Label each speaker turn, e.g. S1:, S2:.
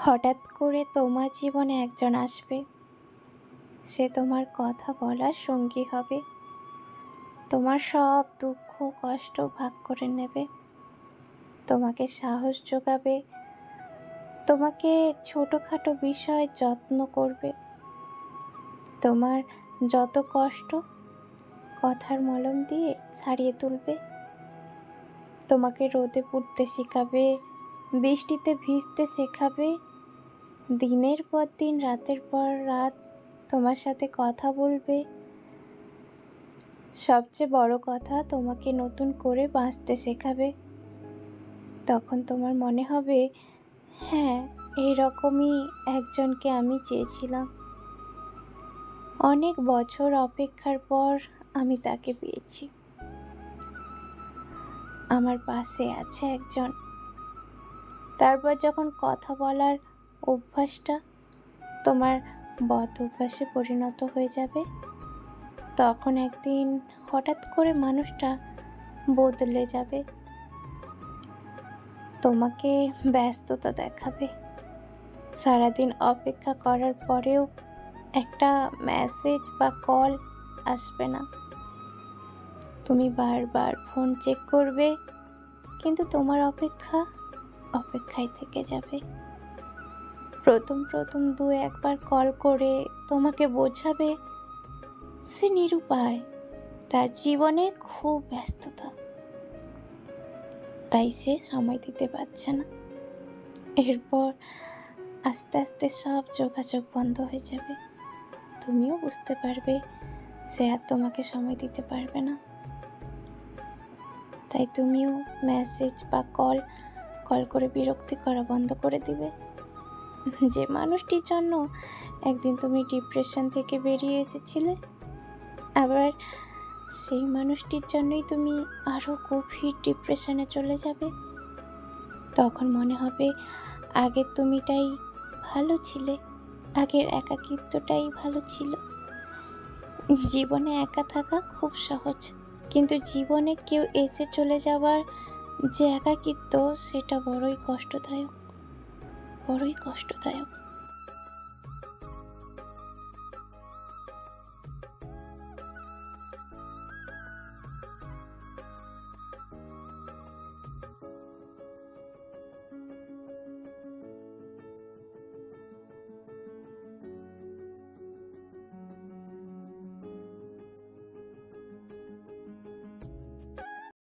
S1: হঠাৎ করে তোমার জীবনে একজন আসবে, সে তোমার কথা বলার সঙ্গী হবে, তোমার সব দুঃখ কষ্ট ভাগ করে নেবে, তোমাকে সাহস যোগাবে, তোমাকে ছোটোখাটো বিষয় যত্ন করবে, তোমার যত কষ্ট কথার মলম দিয়ে সারিয়ে তুলবে, তোমাকে রোদে পুড়তে শেখাবে, বৃষ্টিতে ভিজতে শেখাবে, দিনের পর দিন রাতের পর রাত তোমার সাথে কথা বলবে। সবচেয়ে বড় কথা, তোমাকে নতুন করে বাঁচতে শেখাবে। তখন তোমার মনে হবে, হ্যাঁ, এইরকমই একজনকে আমি চেয়েছিলাম। অনেক বছর অপেক্ষার পর আমি তাকে পেয়েছি। আমার পাশে আছে একজন। তারপর যখন কথা বলার অভ্যাসটা তোমার বদ অভ্যাসে পরিণত হয়ে যাবে, তখন একদিন হঠাৎ করে মানুষটা বদলে যাবে, তোমাকে ব্যস্ততা দেখাবে। সারাদিন অপেক্ষা করার পরেও একটা মেসেজ বা কল আসবে না। তুমি বারবার ফোন চেক করবে, কিন্তু তোমার অপেক্ষায় থেকে যাবে। প্রথম দু একবার কল করে তোমাকে বোঝাবে সে নিরুপায়, তার জীবনে খুব ব্যস্ততা, তাই সে সময় দিতে পারছে না। এরপর আস্তে আস্তে সব যোগাযোগ বন্ধ হয়ে যাবে। তুমিও বুঝতে পারবে সে আর তোমাকে সময় দিতে পারবে না। তাই তুমিও মেসেজ বা কল করে বিরক্তি করা বন্ধ করে দিবে। যে মানুষটির জন্য একদিন তুমি ডিপ্রেশন থেকে বেরিয়ে এসেছিলে, আবার সেই মানুষটির জন্যই তুমি আরও গভীর ডিপ্রেশনে চলে যাবে। তখন মনে হবে আগের তুমিটাই ভালো ছিলে, আগের একাকিত্বটাই ভালো ছিল। জীবনে একা থাকা খুব সহজ, কিন্তু জীবনে কেউ এসে চলে যাওয়ার যে একাকিত্ব, সেটা বড়ই কষ্টদায়ক।